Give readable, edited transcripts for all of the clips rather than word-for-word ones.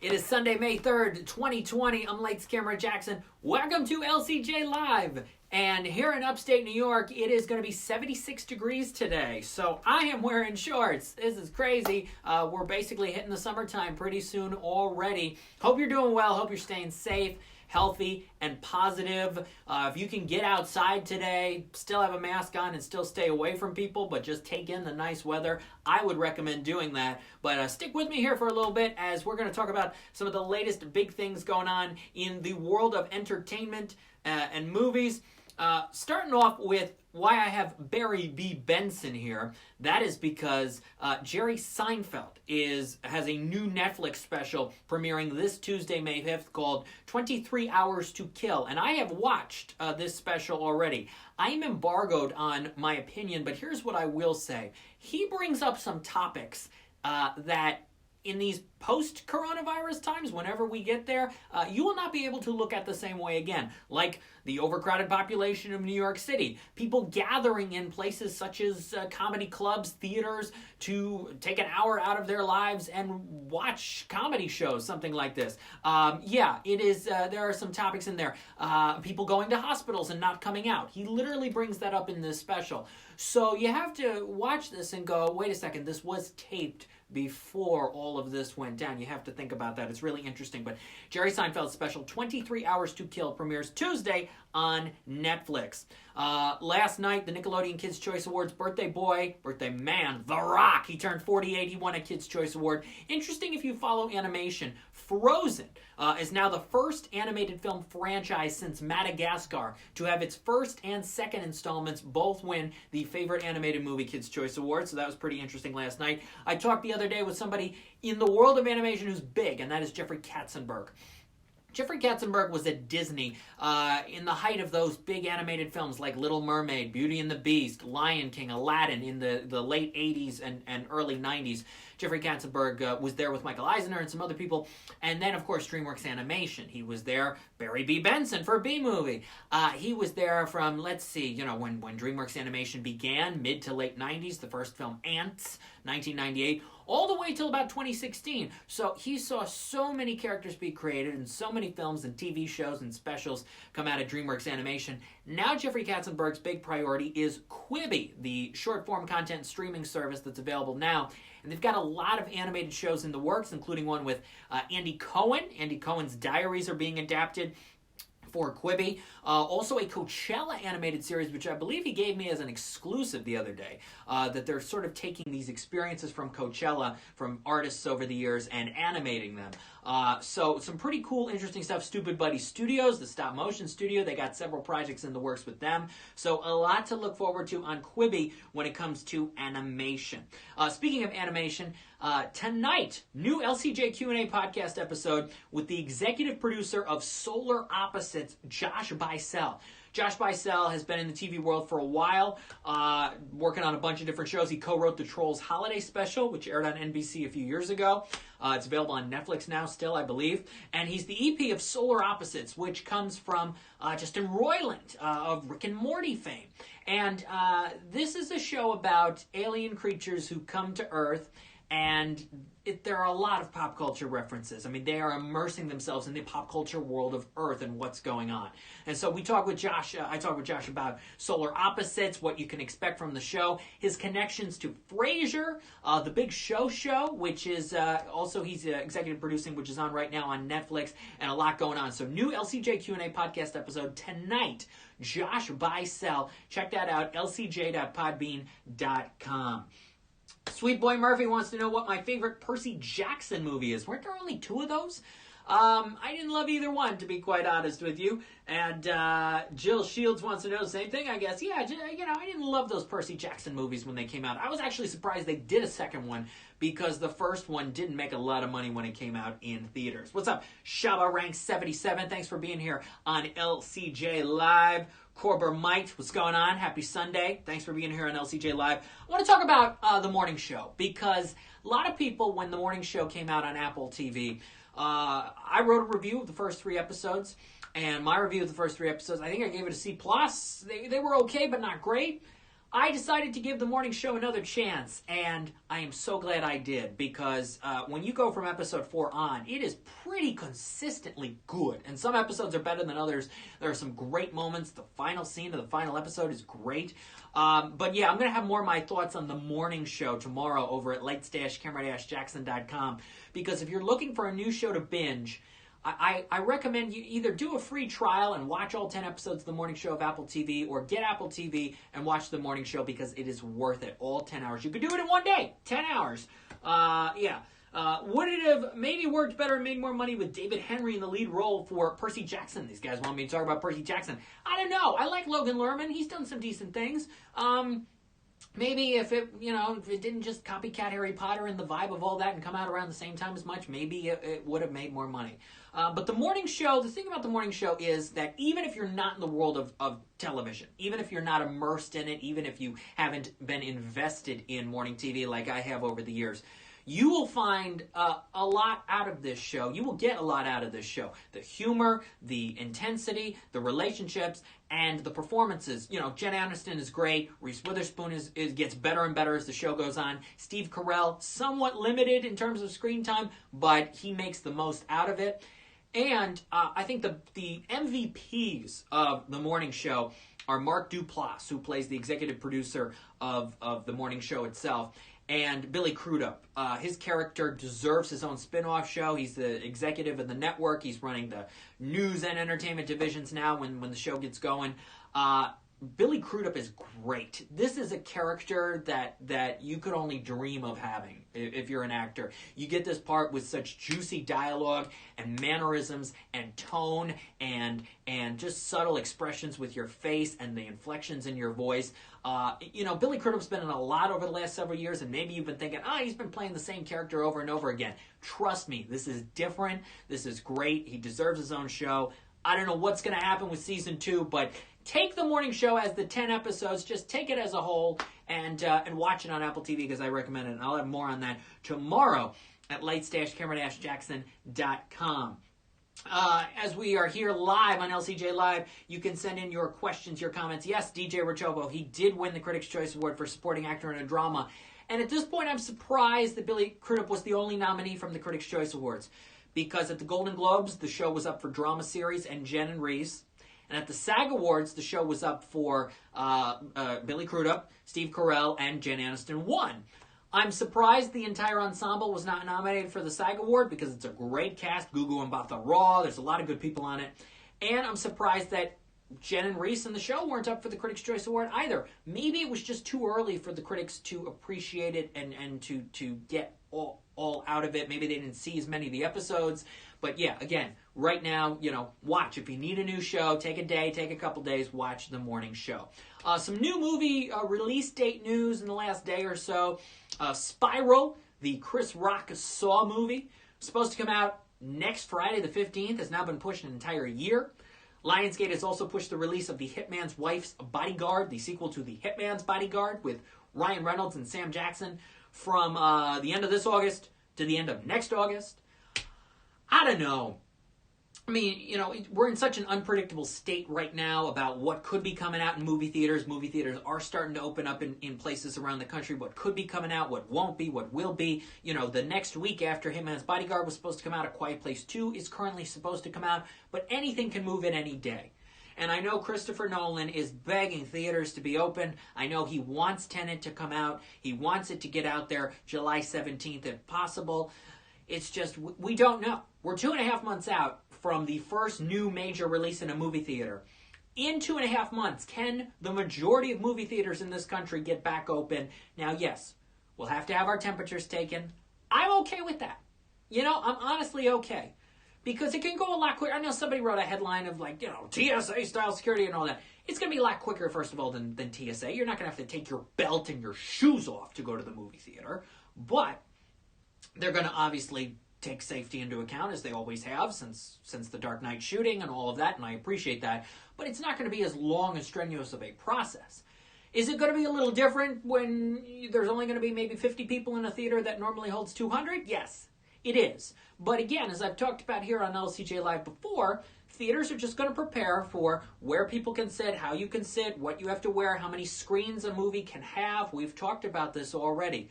It is Sunday, May 3rd, 2020. I'm Lights Camera Jackson. Welcome to LCJ Live. And here in upstate New York, it is going to be 76 degrees today. So I am wearing shorts. This is crazy. We're basically hitting the summertime pretty soon already. Hope you're doing well. Hope you're staying safe, healthy, and positive. If you can get outside today, still have a mask on and still stay away from people, but just take in the nice weather, I would recommend doing that. But stick with me here for a little bit as we're going to talk about some of the latest big things going on in the world of entertainment and movies. Starting off with why I have Barry B. Benson here. That is because Jerry Seinfeld has a new Netflix special premiering this Tuesday, May 5th called 23 Hours to Kill. And I have watched this special already. I am embargoed on my opinion, but here's what I will say. He brings up some topics that in these post-coronavirus times, whenever we get there, you will not be able to look at the same way again. Like the overcrowded population of New York City, people gathering in places such as comedy clubs, theaters, to take an hour out of their lives and watch comedy shows, something like this. It is. There are some topics in there. People going to hospitals and not coming out. He literally brings that up in this special. So you have to watch this and go, wait a second, this was taped before all of this went down. You have to think about that. It's really interesting. But Jerry Seinfeld's special 23 Hours to Kill premieres Tuesday on Netflix. Last night, the Nickelodeon Kids' Choice Awards birthday man, The Rock, he turned 48. He won a Kids' Choice Award. Interesting if you follow animation. Frozen is now the first animated film franchise since Madagascar to have its first and second installments both win the favorite animated movie Kids' Choice Award. So that was pretty interesting last night. I talked the other day with somebody in the world of animation who's big, and that is Jeffrey Katzenberg. Jeffrey Katzenberg was at Disney in the height of those big animated films like Little Mermaid, Beauty and the Beast, Lion King, Aladdin in the late 80s and early 90s. Jeffrey Katzenberg was there with Michael Eisner and some other people. And then, of course, DreamWorks Animation. He was there, Barry B. Benson for B-Movie. He was there from, when DreamWorks Animation began, mid to late 90s, the first film, Ants, 1998, all the way till about 2016. So he saw so many characters be created and so many films and TV shows and specials come out of DreamWorks Animation. Now Jeffrey Katzenberg's big priority is Quibi, the short-form content streaming service that's available now. And they've got a lot of animated shows in the works, including one with Andy Cohen. Andy Cohen's Diaries are being adapted for Quibi. Also a Coachella animated series, which I believe he gave me as an exclusive the other day, that they're sort of taking these experiences from Coachella, from artists over the years, and animating them. So some pretty cool, interesting stuff. Stupid Buddy Studios, the stop motion studio, they got several projects in the works with them. So a lot to look forward to on Quibi when it comes to animation. Speaking of animation, tonight, new LCJ Q&A podcast episode with the executive producer of Solar Opposites, Josh Bicel. Josh Bicel has been in the TV world for a while, working on a bunch of different shows. He co-wrote the Trolls Holiday Special, which aired on NBC a few years ago. It's available on Netflix now still, I believe. And he's the EP of Solar Opposites, which comes from Justin Roiland of Rick and Morty fame. And this is a show about alien creatures who come to Earth, and there are a lot of pop culture references. I mean, they are immersing themselves in the pop culture world of Earth and what's going on. And so we talk with Josh. I talk with Josh about Solar Opposites, what you can expect from the show, his connections to Frasier, the Big Show, which is also he's executive producing, which is on right now on Netflix, and a lot going on. So new LCJ Q&A podcast episode tonight. Josh Bicel. Check that out, lcj.podbean.com. Sweet Boy Murphy wants to know what my favorite Percy Jackson movie is. Weren't there only two of those? I didn't love either one, to be quite honest with you. And Jill Shields wants to know the same thing, I guess. Yeah, I didn't love those Percy Jackson movies when they came out. I was actually surprised they did a second one because the first one didn't make a lot of money when it came out in theaters. What's up? Shaba Rank 77. Thanks for being here on LCJ Live. Corber Mike, what's going on? Happy Sunday. Thanks for being here on LCJ Live. I want to talk about the morning show because a lot of people, when the morning show came out on Apple TV, I wrote a review of the first 3 episodes, and my review of the first 3 episodes, I think I gave it a C+. They were okay, but not great. I decided to give the morning show another chance, and I am so glad I did, because when you go from episode 4 on, it is pretty consistently good, and some episodes are better than others. There are some great moments. The final scene of the final episode is great. But yeah, I'm going to have more of my thoughts on the morning show tomorrow over at lights-camera-jackson.com, because if you're looking for a new show to binge, I recommend you either do a free trial and watch all 10 episodes of The Morning Show of Apple TV, or get Apple TV and watch The Morning Show, because it is worth it. All 10 hours. You could do it in one day. 10 hours. Would it have maybe worked better and made more money with David Henry in the lead role for Percy Jackson? These guys want me to talk about Percy Jackson. I don't know. I like Logan Lerman. He's done some decent things. Maybe if it didn't just copycat Harry Potter and the vibe of all that and come out around the same time as much, maybe it would have made more money. But the morning show, the thing about the morning show is that even if you're not in the world of television, even if you're not immersed in it, even if you haven't been invested in morning TV like I have over the years, you will find a lot out of this show. You will get a lot out of this show. The humor, the intensity, the relationships, and the performances. Jen Aniston is great. Reese Witherspoon gets better and better as the show goes on. Steve Carell, somewhat limited in terms of screen time, but he makes the most out of it. And I think the MVPs of the morning show are Mark Duplass, who plays the executive producer of the morning show itself, and Billy Crudup. His character deserves his own spin-off show. He's the executive of the network. He's running the news and entertainment divisions now when the show gets going. Billy Crudup is great. This is a character that you could only dream of having if you're an actor. You get this part with such juicy dialogue and mannerisms and tone and just subtle expressions with your face and the inflections in your voice. Billy Crudup's been in a lot over the last several years, and maybe you've been thinking, he's been playing the same character over and over again. Trust me, this is different. This is great. He deserves his own show. I don't know what's going to happen with season 2, but take the morning show as the 10 episodes. Just take it as a whole and watch it on Apple TV, because I recommend it. And I'll have more on that tomorrow at lights-camera-jackson.com. As we are here live on LCJ Live, you can send in your questions, your comments. Yes, DJ Richovo, he did win the Critics' Choice Award for Supporting Actor in a Drama. And at this point, I'm surprised that Billy Crudup was the only nominee from the Critics' Choice Awards, because at the Golden Globes, the show was up for Drama Series and Jen and Reese. And at the SAG Awards, the show was up for Billy Crudup, Steve Carell, and Jen Aniston won. I'm surprised the entire ensemble was not nominated for the SAG Award, because it's a great cast. Gugu Mbatha Raw, there's a lot of good people on it. And I'm surprised that Jen and Reese and the show weren't up for the Critics' Choice Award either. Maybe it was just too early for the critics to appreciate it and to get all out of it. Maybe they didn't see as many of the episodes. But yeah, again, right now, watch. If you need a new show, take a day, take a couple days, watch the morning show. Some new movie release date news in the last day or so. Spiral, the Chris Rock Saw movie, supposed to come out next Friday the 15th, has now been pushed an entire year. Lionsgate has also pushed the release of The Hitman's Wife's Bodyguard, the sequel to The Hitman's Bodyguard, with Ryan Reynolds and Sam Jackson, from the end of this August to the end of next August. I don't know. I mean, we're in such an unpredictable state right now about what could be coming out in movie theaters. Movie theaters are starting to open up in places around the country. What could be coming out, what won't be, what will be. The next week after Hitman's Bodyguard was supposed to come out, A Quiet Place 2 is currently supposed to come out. But anything can move in any day. And I know Christopher Nolan is begging theaters to be open. I know he wants Tenet to come out. He wants it to get out there July 17th if possible. It's just, we don't know. We're 2.5 months out from the first new major release in a movie theater. In 2.5 months, can the majority of movie theaters in this country get back open? Now, yes, we'll have to have our temperatures taken. I'm okay with that. I'm honestly okay. Because it can go a lot quicker. I know somebody wrote a headline of TSA-style security and all that. It's going to be a lot quicker, first of all, than TSA. You're not going to have to take your belt and your shoes off to go to the movie theater. But they're going to obviously take safety into account, as they always have since the Dark Knight shooting and all of that, and I appreciate that. But it's not going to be as long and strenuous of a process. Is it going to be a little different when there's only going to be maybe 50 people in a theater that normally holds 200? Yes, it is. But again, as I've talked about here on LCJ Live before, theaters are just going to prepare for where people can sit, how you can sit, what you have to wear, how many screens a movie can have. We've talked about this already.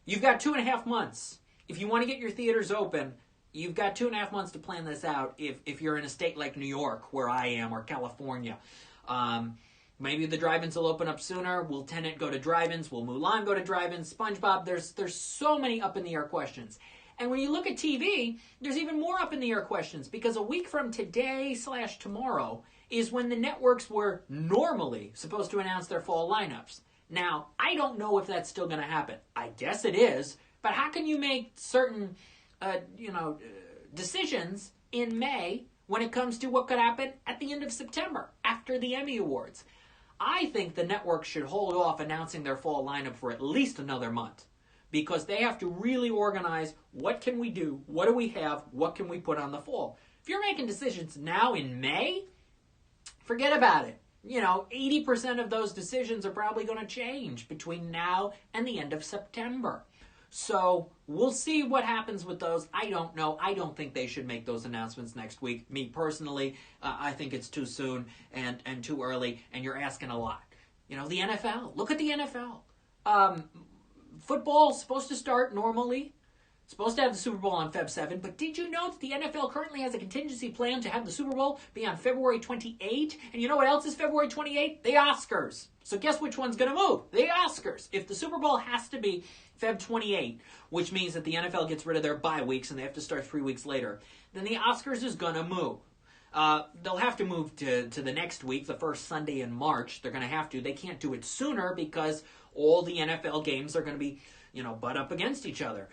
You've got 2.5 months. If you want to get your theaters open, you've got 2.5 months to plan this out if you're in a state like New York, where I am, or California. Maybe the drive-ins will open up sooner. Will Tenet go to drive-ins? Will Mulan go to drive-ins? SpongeBob? There's so many up-in-the-air questions. And when you look at TV, there's even more up-in-the-air questions, because a week from today/tomorrow is when the networks were normally supposed to announce their fall lineups. Now, I don't know if that's still going to happen. I guess it is, but how can you make certain decisions in May when it comes to what could happen at the end of September, after the Emmy Awards? I think the network should hold off announcing their fall lineup for at least another month, because they have to really organize what can we do, what do we have, what can we put on the fall. If you're making decisions now in May, forget about it. 80% of those decisions are probably going to change between now and the end of September. So we'll see what happens with those. I don't know. I don't think they should make those announcements next week. Me personally, I think it's too soon and too early, and you're asking a lot. The NFL. Look at the NFL. Football's supposed to start normally. Supposed to have the Super Bowl on Feb 7, but did you know that the NFL currently has a contingency plan to have the Super Bowl be on February 28? And you know what else is February 28? The Oscars. So guess which one's going to move? The Oscars. If the Super Bowl has to be Feb 28, which means that the NFL gets rid of their bye weeks and they have to start 3 weeks later, then the Oscars is going to move. They'll have to move to the next week, the first Sunday in March. They're going to have to. They can't do it sooner because all the NFL games are going to be, butt up against each other.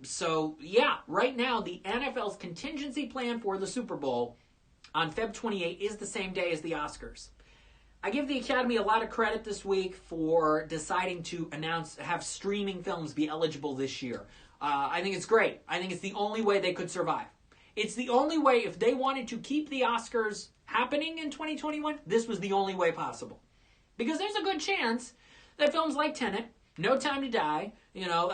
So, yeah, right now, the NFL's contingency plan for the Super Bowl on Feb 28 is the same day as the Oscars. I give the Academy a lot of credit this week for deciding to have streaming films be eligible this year. I think it's great. I think it's the only way they could survive. It's the only way, if they wanted to keep the Oscars happening in 2021, this was the only way possible. Because there's a good chance that films like Tenet, No Time to Die,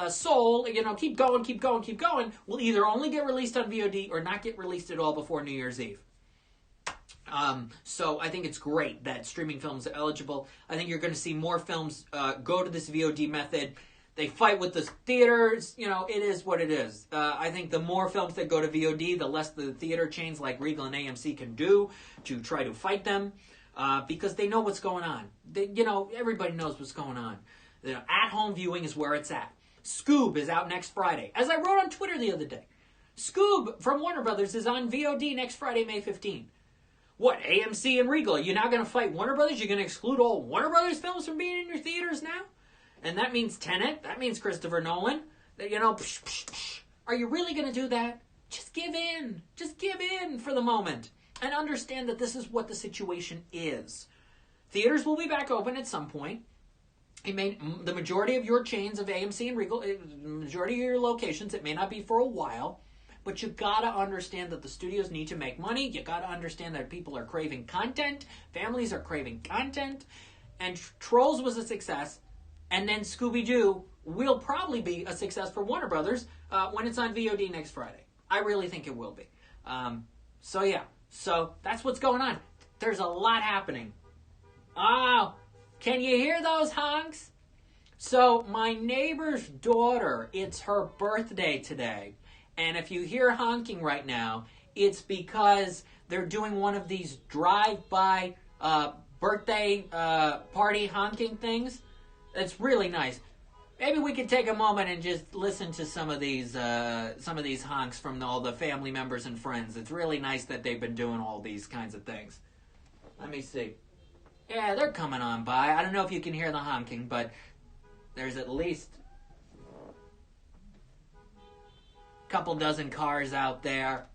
Soul, keep going, will either only get released on VOD or not get released at all before New Year's Eve. So I think it's great that streaming films are eligible. I think you're going to see more films go to this VOD method. They fight with the theaters. It is what it is. I think the more films that go to VOD, the less the theater chains like Regal and AMC can do to try to fight them, because they know what's going on. Everybody knows what's going on. At-home viewing is where it's at. Scoob is out next Friday. As I wrote on Twitter the other day, Scoob from Warner Brothers is on VOD next Friday, May 15. What, AMC and Regal? Are you now going to fight Warner Brothers? You're going to exclude all Warner Brothers films from being in your theaters now? And that means Tenet. That means Christopher Nolan. Are you really going to do that? Just give in. Just give in for the moment. And understand that this is what the situation is. Theaters will be back open at some point. The majority of your chains of AMC and Regal, the majority of your locations, it may not be for a while, but you gotta understand that the studios need to make money. You gotta understand that people are craving content. Families are craving content. And Trolls was a success. And then Scooby-Doo will probably be a success for Warner Brothers when it's on VOD next Friday. I really think it will be. So that's what's going on. There's a lot happening. Oh, can you hear those honks? So my neighbor's daughter, it's her birthday today. And if you hear honking right now, it's because they're doing one of these drive-by birthday party honking things. It's really nice. Maybe we could take a moment and just listen to some of these honks from all the family members and friends. It's really nice that they've been doing all these kinds of things. Let me see. Yeah, they're coming on by. I don't know if you can hear the honking, but there's at least a couple dozen cars out there.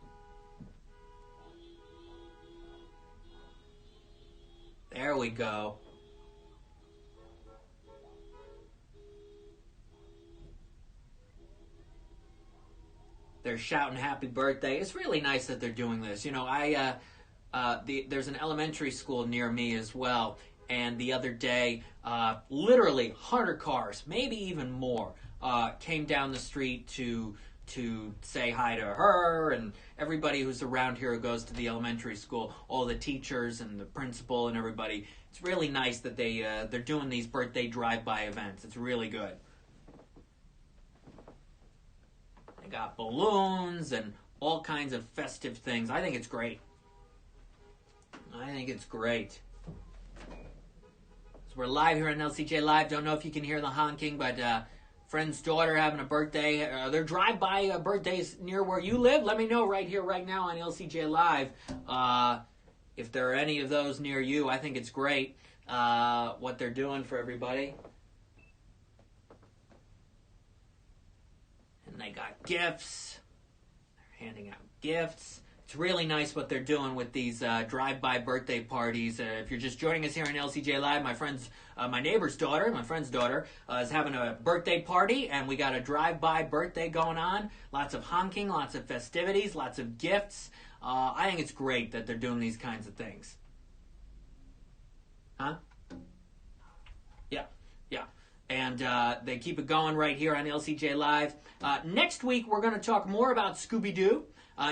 There we go. They're shouting happy birthday. It's really nice that they're doing this. There's an elementary school near me as well, and the other day, literally 100 cars, maybe even more, came down the street to to say hi to her and everybody who's around here who goes to the elementary school, all the teachers and the principal and everybody. It's really nice that they're doing these birthday drive-by events. It's really good. They got balloons and all kinds of festive things. I think it's great. So we're live here on LCJ Live. Don't know if you can hear the honking, but friend's daughter having a birthday. Are there drive-by birthdays near where you live? Let me know right here, right now on LCJ Live. If there are any of those near you, I think it's great what they're doing for everybody. And they got gifts. They're handing out gifts. It's really nice what they're doing with these drive-by birthday parties. If you're just joining us here on LCJ Live, my neighbor's daughter, my friend's daughter, is having a birthday party, and we got a drive-by birthday going on. Lots of honking, lots of festivities, lots of gifts. I think it's great that they're doing these kinds of things. Huh? Yeah. And they keep it going right here on LCJ Live. Next week, we're going to talk more about Scooby-Doo.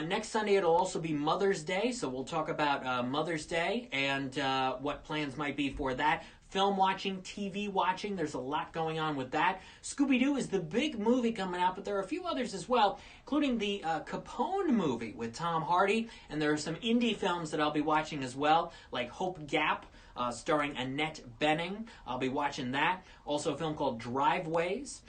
Next Sunday, it'll also be Mother's Day, so we'll talk about Mother's Day and what plans might be for that. Film watching, TV watching, there's a lot going on with that. Scooby-Doo is the big movie coming out, but there are a few others as well, including the Capone movie with Tom Hardy, and there are some indie films that I'll be watching as well, like Hope Gap, starring Annette Bening. I'll be watching that. Also a film called Driveways,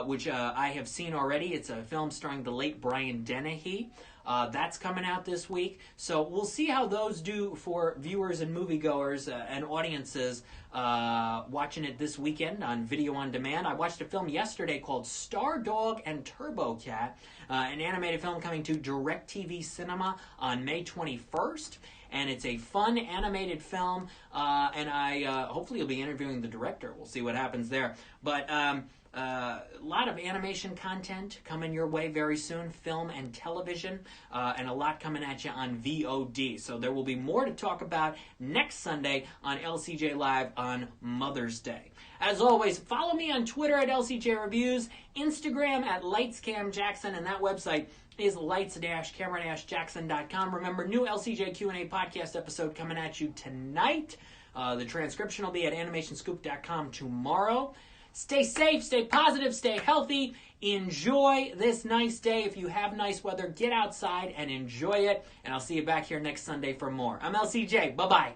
which I have seen already. It's a film starring the late Brian Dennehy. That's coming out this week. So we'll see how those do for viewers and moviegoers and audiences watching it this weekend on video on demand. I watched a film yesterday called Star Dog and Turbo Cat, an animated film coming to DirecTV Cinema on May 21st. And it's a fun animated film, and I hopefully will be interviewing the director. We'll see what happens there. But a lot of animation content coming your way very soon, film and television, and a lot coming at you on VOD. So there will be more to talk about next Sunday on LCJ Live on Mother's Day. As always, follow me on Twitter at LCJ Reviews, Instagram at LightsCamJackson, and that website is lights-camera-jackson.com. Remember, new LCJ Q&A podcast episode coming at you tonight. The transcription will be at animationscoop.com tomorrow. Stay safe, stay positive, stay healthy. Enjoy this nice day. If you have nice weather, get outside and enjoy it. And I'll see you back here next Sunday for more. I'm LCJ. Bye-bye.